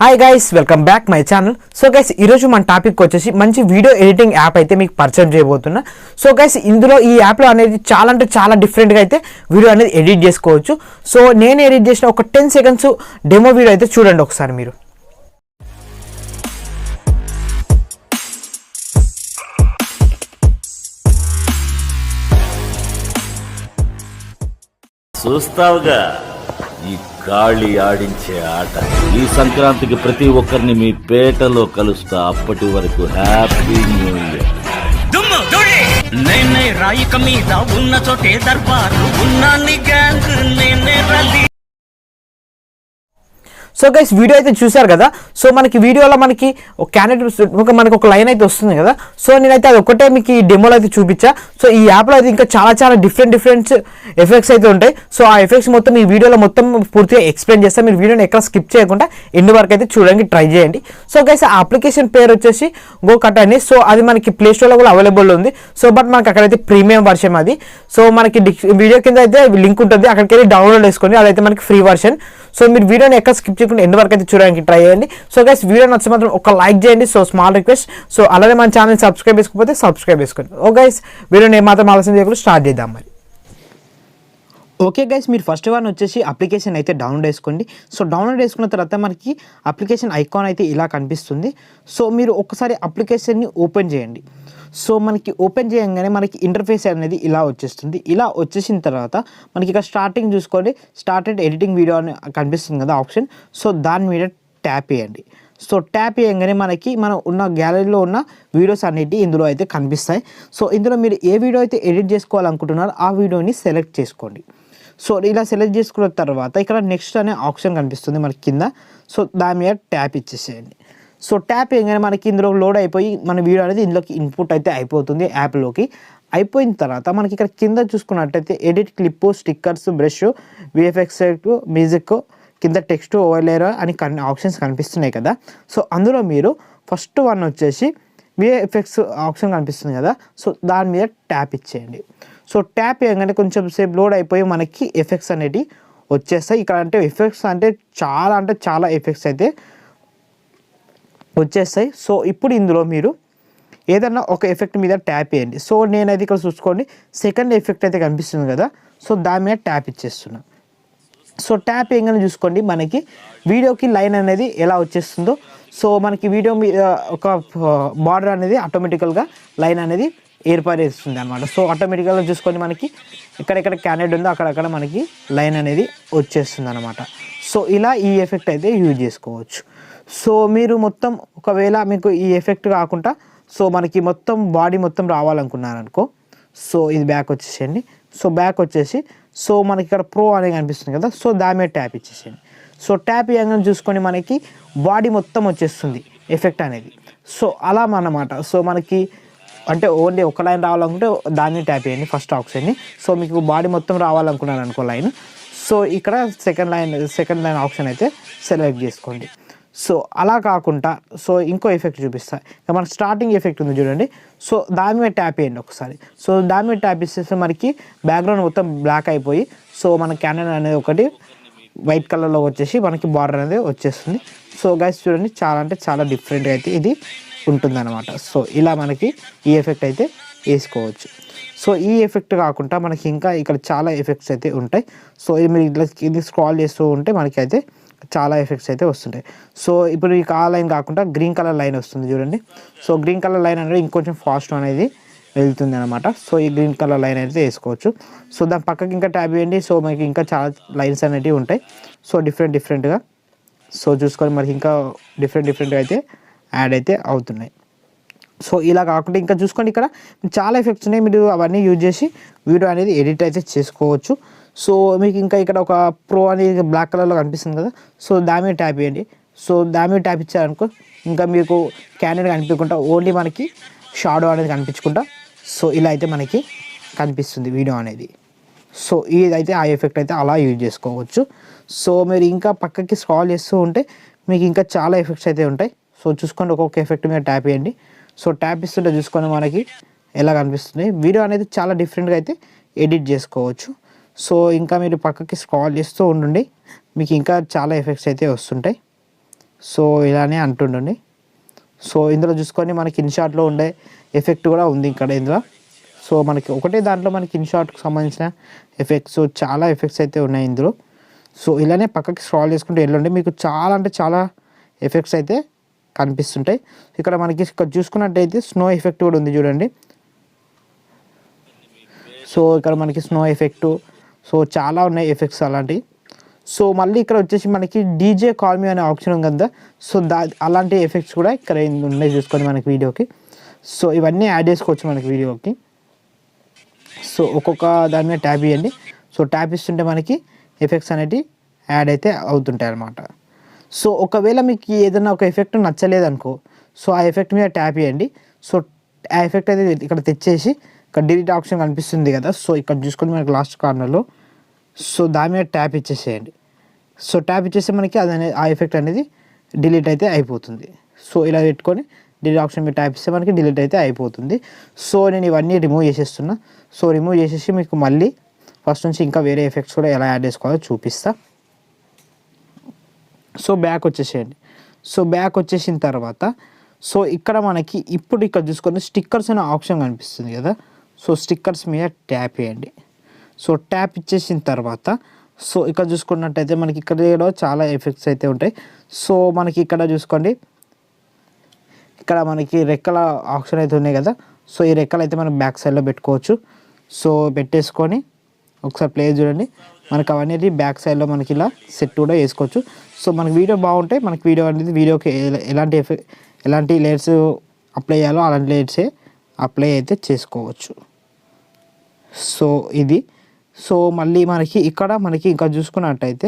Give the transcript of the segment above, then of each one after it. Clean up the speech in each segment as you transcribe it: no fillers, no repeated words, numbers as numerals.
Hi guys, welcome back my channel. So guys, ఈరోజు మన topic వచ్చేసి మంచి వీడియో ఎడిటింగ్ యాప్ అయితే మీకు పరిచయం చేయబోతున్నా. సో గైస్, ఇందులో ఈ యాప్లో అనేది చాలా అంటే చాలా డిఫరెంట్గా అయితే వీడియో అనేది ఎడిట్ చేసుకోవచ్చు. సో నేను ఎడిట్ చేసిన ఒక 10 సెకండ్స్ డెమో వీడియో అయితే చూడండి ఒకసారి మీరు. చూస్తావుగా ఈ గాలి ఆడించే ఆట. ఈ సంక్రాంతికి ప్రతి ఒక్కరిని మీ పేటలో కలుస్తా. అప్పటి వరకు హ్యాపీ న్యూ ఇయర్. నేనే రాయిక మీద ఉన్న చోటే దర్బారు ఉన్నాన్ని గ్యాంగ్ నేనే రలి. సో గైస్, వీడియో అయితే చూసారు కదా. సో మనకి వీడియోలో మనకి ఒక క్యాండిడేట్ మనకి ఒక లైన్ అయితే వస్తుంది కదా. సో నేనైతే అది ఒకటే మీకు ఈ డెమోలో అయితే చూపించా. సో ఈ యాప్లో అయితే ఇంకా చాలా డిఫరెంట్ ఎఫెక్ట్స్ అయితే ఉంటాయి. సో ఆ ఎఫెక్ట్స్ మొత్తం ఈ వీడియోలో మొత్తం పూర్తిగా ఎక్స్ప్లెయిన్ చేస్తాను. మీరు వీడియోని ఎక్కడ స్కిప్ చేయకుండా ఎండ్ వరకు అయితే చూడడానికి ట్రై చేయండి. సో గైస్, ఆ అప్లికేషన్ పేరు వచ్చేసి GoCut అని. సో అది మనకి ప్లే స్టోర్లో కూడా అవైలబుల్ ఉంది. సో బట్ మనకి అక్కడైతే ప్రీమియం వర్షన్ అది. సో మనకి వీడియో కింద అయితే లింక్ ఉంటుంది, అక్కడికి వెళ్ళి డౌన్లోడ్ చేసుకోండి. అదైతే మనకి ఫ్రీ వర్షన్. సో మీరు వీడియోని ఎక్కడ స్కిప్ చేయకుండా ఎండ్ వరకు అయితే చూడడానికి ట్రై చేయండి. సో గైస్, వీడియో నచ్చ మాత్రం ఒక లైక్ చేయండి. So small request. సో అలానే మన ఛానల్ సబ్స్క్రైబ్ చేసుకోకపోతే సబ్స్క్రైబ్ చేసుకోండి. ఓ గైస్, వీడియోని ఏమాత్రం ఆలస్యం చేయకుండా స్టార్ట్ చేద్దాం మరి. ఓకే గైస్, మీరు ఫస్ట్ వన్ వచ్చేసి అప్లికేషన్ అయితే డౌన్లోడ్ చేసుకోండి. సో డౌన్లోడ్ చేసుకున్న తర్వాత మనకి అప్లికేషన్ ఐకాన్ అయితే ఇలా కనిపిస్తుంది. సో మీరు ఒకసారి అప్లికేషన్ని ఓపెన్ చేయండి. సో మనకి ఓపెన్ చేయగానే మనకి ఇంటర్ఫేస్ అనేది ఇలా వచ్చేస్తుంది. ఇలా వచ్చేసిన తర్వాత మనకి ఇక్కడ స్టార్టింగ్ చూసుకోండి, స్టార్టెడ్ ఎడిటింగ్ వీడియో అని కనిపిస్తుంది కదా ఆప్షన్. సో దాని మీద ట్యాప్ చేయండి. సో ట్యాప్ చేయగానే మనకి మనం ఉన్న గ్యాలరీలో ఉన్న వీడియోస్ అన్నిటి ఇందులో అయితే కనిపిస్తాయి. సో ఇందులో మీరు ఏ వీడియో అయితే ఎడిట్ చేసుకోవాలనుకుంటున్నారో ఆ వీడియోని సెలెక్ట్ చేసుకోండి. సో ఇలా సెలెక్ట్ చేసుకున్న తర్వాత ఇక్కడ నెక్స్ట్ అనే ఆప్షన్ కనిపిస్తుంది మనకి కింద. సో దాని మీద ట్యాప్ ఇచ్చేసేయండి. సో ట్యాప్ చేయగానే మనకి ఇందులో లోడ్ అయిపోయి మన వీడియో అనేది ఇందులోకి ఇన్పుట్ అయితే అయిపోతుంది యాప్లోకి. అయిపోయిన తర్వాత మనకి ఇక్కడ కింద చూసుకున్నట్టయితే edit clip, stickers, brush, VFX, music, కింద టెక్స్ట్, ఓవర్లేయర్ అని ఆప్షన్స్ కనిపిస్తున్నాయి కదా. సో అందులో మీరు ఫస్ట్ వన్ వచ్చేసి విఎఫ్ఎక్స్ ఆప్షన్ కనిపిస్తుంది కదా. సో దాని మీద ట్యాప్ ఇచ్చేయండి. సో ట్యాప్ చేయగానే కొంచెం సేపు లోడ్ అయిపోయి మనకి ఎఫెక్ట్స్ అనేవి వచ్చేస్తాయి. ఇక్కడ అంటే ఎఫెక్ట్స్ అంటే చాలా ఎఫెక్ట్స్ అయితే వచ్చేస్తాయి. సో ఇప్పుడు ఇందులో మీరు ఏదన్నా ఒక ఎఫెక్ట్ మీద ట్యాప్ చేయండి. సో నేనైతే ఇక్కడ చూసుకోండి సెకండ్ ఎఫెక్ట్ అయితే కనిపిస్తుంది కదా. సో దాని మీద ట్యాప్ ఇచ్చేస్తున్నా. సో ట్యాప్ చేయగానే చూసుకోండి మనకి వీడియోకి లైన్ అనేది ఎలా వచ్చేస్తుందో. సో మనకి వీడియో మీద ఒక బార్డర్ అనేది ఆటోమేటికల్గా లైన్ అనేది ఏర్పరేస్తుంది అనమాట. సో ఆటోమేటిక్గా చూసుకొని మనకి ఎక్కడెక్కడ క్యాండిడేట్ ఉందో అక్కడక్కడ మనకి లైన్ అనేది వచ్చేస్తుంది అనమాట. సో ఇలా ఈ ఎఫెక్ట్ అయితే యూజ్ చేసుకోవచ్చు. సో మీరు మొత్తం ఒకవేళ మీకు ఈ ఎఫెక్ట్ కాకుండా సో మనకి మొత్తం బాడీ మొత్తం రావాలనుకున్నారనుకో, సో ఇది బ్యాక్ వచ్చేసేయండి. సో బ్యాక్ వచ్చేసి సో మనకి ఇక్కడ ప్రో అనేది కనిపిస్తుంది కదా. సో దాని మీద ట్యాప్ ఇచ్చేసేయండి. సో ట్యాప్ చేయగానే చూసుకొని మనకి బాడీ మొత్తం వచ్చేస్తుంది ఎఫెక్ట్ అనేది. సో అలా అన్నమాట. సో మనకి అంటే ఓన్లీ ఒక లైన్ రావాలనుకుంటే దాన్ని ట్యాప్ చేయండి ఫస్ట్ ఆప్షన్ని. సో మీకు బాడీ మొత్తం రావాలనుకున్నాను అనుకో లైన్, సో ఇక్కడ సెకండ్ లైన్ ఆప్షన్ అయితే సెలెక్ట్ చేసుకోండి. సో అలా కాకుండా సో ఇంకో ఎఫెక్ట్ చూపిస్తా. మన స్టార్టింగ్ ఎఫెక్ట్ ఉంది చూడండి. సో దాని మీద ట్యాప్ చేయండి ఒకసారి. సో దాని మీద ట్యాప్ ఇస్తే మనకి బ్యాక్గ్రౌండ్ మొత్తం బ్లాక్ అయిపోయి సో మన క్యానన్ అనేది ఒకటి వైట్ కలర్లో వచ్చేసి మనకి బార్డర్ అనేది వచ్చేస్తుంది. సో గైస్ చూడండి, చాలా డిఫరెంట్గా అయితే ఇది ఉంటుందన్నమాట. సో ఇలా మనకి ఈ ఎఫెక్ట్ అయితే వేసుకోవచ్చు. సో ఈ ఎఫెక్ట్ కాకుండా మనకి ఇంకా ఇక్కడ చాలా ఎఫెక్ట్స్ అయితే ఉంటాయి. సో మీరు ఇట్లా ఇది స్క్రాల్ చేస్తూ ఉంటే మనకి అయితే చాలా ఎఫెక్ట్స్ అయితే వస్తుంటాయి. సో ఇప్పుడు ఈ ఆ లైన్ కాకుండా గ్రీన్ కలర్ లైన్ వస్తుంది చూడండి. సో గ్రీన్ కలర్ లైన్ అనేది ఇంకొంచెం ఫాస్ట్ అనేది వెళ్తుంది అనమాట. సో ఈ గ్రీన్ కలర్ లైన్ అయితే వేసుకోవచ్చు. సో దాని పక్కకి ఇంకా ట్యాబ్ చేయండి. సో మనకి ఇంకా చాలా లైన్స్ అనేవి ఉంటాయి. సో డిఫరెంట్గా సో చూసుకొని మనకి ఇంకా డిఫరెంట్గా అయితే యాడ్ అయితే అవుతున్నాయి. సో ఇలా కాకుండా ఇంకా చూసుకోండి ఇక్కడ చాలా ఎఫెక్ట్స్ ఉన్నాయి. మీరు అవన్నీ యూజ్ చేసి వీడియో అనేది ఎడిట్ అయితే చేసుకోవచ్చు. సో మీకు ఇంకా ఇక్కడ ఒక ప్రో అనేది బ్లాక్ కలర్లో కనిపిస్తుంది కదా. సో దాని మీద ట్యాప్ చేయండి. సో దాని మీద ట్యాప్ ఇచ్చారనుకో ఇంకా మీకు క్యాండిడేట్ కనిపించకుండా ఓన్లీ మనకి షాడో అనేది కనిపించకుండా సో ఇలా అయితే మనకి కనిపిస్తుంది వీడియో అనేది. సో ఇదైతే ఆ ఎఫెక్ట్ అయితే అలా యూజ్ చేసుకోవచ్చు. సో మీరు ఇంకా పక్కకి స్క్రాల్ చేస్తూ ఉంటే మీకు ఇంకా చాలా ఎఫెక్ట్స్ అయితే ఉంటాయి. సో చూసుకోండి, ఒక్కొక్క ఎఫెక్ట్ మీద ట్యాప్ చేయండి. సో ట్యాప్ ఇస్తుంటే చూసుకొని మనకి ఎలా కనిపిస్తుంది వీడియో అనేది చాలా డిఫరెంట్గా అయితే ఎడిట్ చేసుకోవచ్చు. సో ఇంకా మీరు పక్కకి స్క్రాల్ చేస్తూ ఉండండి, మీకు ఇంకా చాలా ఎఫెక్ట్స్ అయితే వస్తుంటాయి. సో ఇలానే అంటుండండి. సో ఇందులో చూసుకొని మనకి ఇన్షాట్లో ఉండే ఎఫెక్ట్ కూడా ఉంది ఇక్కడ ఇందులో. సో మనకి ఒకటే దాంట్లో మనకి ఇన్షాట్కి సంబంధించిన ఎఫెక్ట్స్ చాలా ఎఫెక్ట్స్ అయితే ఉన్నాయి ఇందులో. సో ఇలానే పక్కకి స్క్రాల్ చేసుకుంటూ వెళ్ళండి, మీకు చాలా అంటే చాలా ఎఫెక్ట్స్ అయితే కనిపిస్తుంటాయి. ఇక్కడ మనకి ఇక్కడ చూసుకున్నట్టయితే స్నో ఎఫెక్ట్ కూడా ఉంది చూడండి. సో ఇక్కడ మనకి స్నో ఎఫెక్టు, సో చాలా ఉన్నాయి ఎఫెక్ట్స్ అలాంటివి. సో మళ్ళీ ఇక్కడ వచ్చేసి మనకి డీజే కాల్ మీ అనే ఆప్షన్ ఉంది కదా, సో అలాంటి ఎఫెక్ట్స్ కూడా ఇక్కడ ఉన్నాయి చూసుకొని మనకి వీడియోకి. సో ఇవన్నీ యాడ్ చేసుకోవచ్చు మనకి వీడియోకి. సో ఒక్కొక్క దాని మీద ట్యాప్ ఇవ్వండి. సో ట్యాప్ ఇస్తుంటే మనకి ఎఫెక్ట్స్ అనేవి యాడ్ అయితే అవుతుంటాయి అన్నమాట. సో ఒకవేళ మీకు ఏదైనా ఒక ఎఫెక్ట్ నచ్చలేదనుకో, సో ఆ ఎఫెక్ట్ మీద ట్యాప్ ఇవ్వండి. సో ఆ ఎఫెక్ట్ అయితే ఇక్కడ తెచ్చేసి ఇక్కడ డిలీట్ ఆప్షన్ కనిపిస్తుంది కదా, సో ఇక్కడ చూసుకొని మనకి లాస్ట్ కార్నర్లో సో దాని మీద ట్యాప్ ఇచ్చేసేయండి. సో ట్యాప్ ఇచ్చేస్తే మనకి ఆ ఎఫెక్ట్ అనేది డిలీట్ అయితే అయిపోతుంది. సో ఇలా పెట్టుకొని డిలీట్ ఆప్షన్ మీద ట్యాప్ ఇస్తే మనకి డిలీట్ అయితే అయిపోతుంది. సో నేను ఇవన్నీ రిమూవ్ చేసేస్తున్నా. సో రిమూవ్ చేసేసి మీకు మళ్ళీ ఫస్ట్ నుంచి ఇంకా వేరే ఎఫెక్ట్స్ కూడా ఎలా యాడ్ చేసుకోవాలో చూపిస్తా. సో బ్యాక్ వచ్చేసేయండి. సో బ్యాక్ వచ్చేసిన తర్వాత సో ఇక్కడ మనకి ఇప్పుడు ఇక్కడ చూసుకొని స్టిక్కర్స్ అనే ఆప్షన్ కనిపిస్తుంది కదా, సో స్టిక్కర్స్ మీద ట్యాప్ చేయండి. సో ట్యాప్ ఇచ్చేసిన తర్వాత సో ఇక్కడ చూసుకున్నట్టయితే మనకి ఇక్కడ చాలా ఎఫెక్ట్స్ అయితే ఉంటాయి. సో మనకి ఇక్కడ చూసుకోండి, ఇక్కడ మనకి రెక్కల ఆప్షన్ అయితే ఉన్నాయి కదా, సో ఈ రెక్కలు అయితే మనం బ్యాక్ సైడ్లో పెట్టుకోవచ్చు. సో పెట్టేసుకొని ఒకసారి ప్లే చూడండి, మనకి అవన్నీ బ్యాక్ సైడ్లో మనకి ఇలా సెట్ కూడా వేసుకోవచ్చు. సో మనకి వీడియో బాగుంటే మనకి వీడియో అనేది వీడియోకి ఎలాంటి లేయర్స్ అప్లై చేయాలో అలాంటి లేయర్సే అప్లై అయితే చేసుకోవచ్చు. సో ఇది. సో మళ్ళీ మనకి ఇక్కడ మనకి ఇంకా చూసుకున్నట్టయితే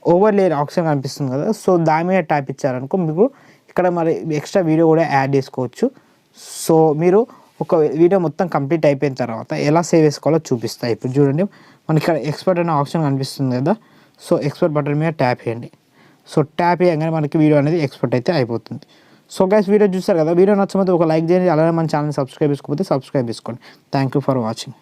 ఓవర్ లేయర్ ఆప్షన్ కనిపిస్తుంది కదా, సో దాని మీద ట్యాప్ ఇచ్చారనుకో మీకు ఇక్కడ మరి ఎక్స్ట్రా వీడియో కూడా యాడ్ చేసుకోవచ్చు. సో మీరు ఒక వీడియో మొత్తం కంప్లీట్ అయిపోయిన తర్వాత ఎలా సేవ్ చేసుకోవాలో చూపిస్తాయి. ఇప్పుడు చూడండి, మనకి ఇక్కడ ఎక్స్పర్ట్ అనే ఆప్షన్ కనిపిస్తుంది కదా, సో ఎక్స్పర్ట్ బటన్ మీద ట్యాప్ చేయండి. సో ట్యాప్ చేయగానే మనకి వీడియో అనేది ఎక్స్పర్ట్ అయితే అయిపోతుంది. సో గైస్ వీడియో చూస్తారు కదా, వీడియో నచ్చకపోతే ఒక లైక్ చేయండి, అలానే మన ఛానల్ సబ్స్క్రైబ్ చేసుకోకపోతే సబ్స్క్రైబ్ చేసుకోండి. Thank you for watching.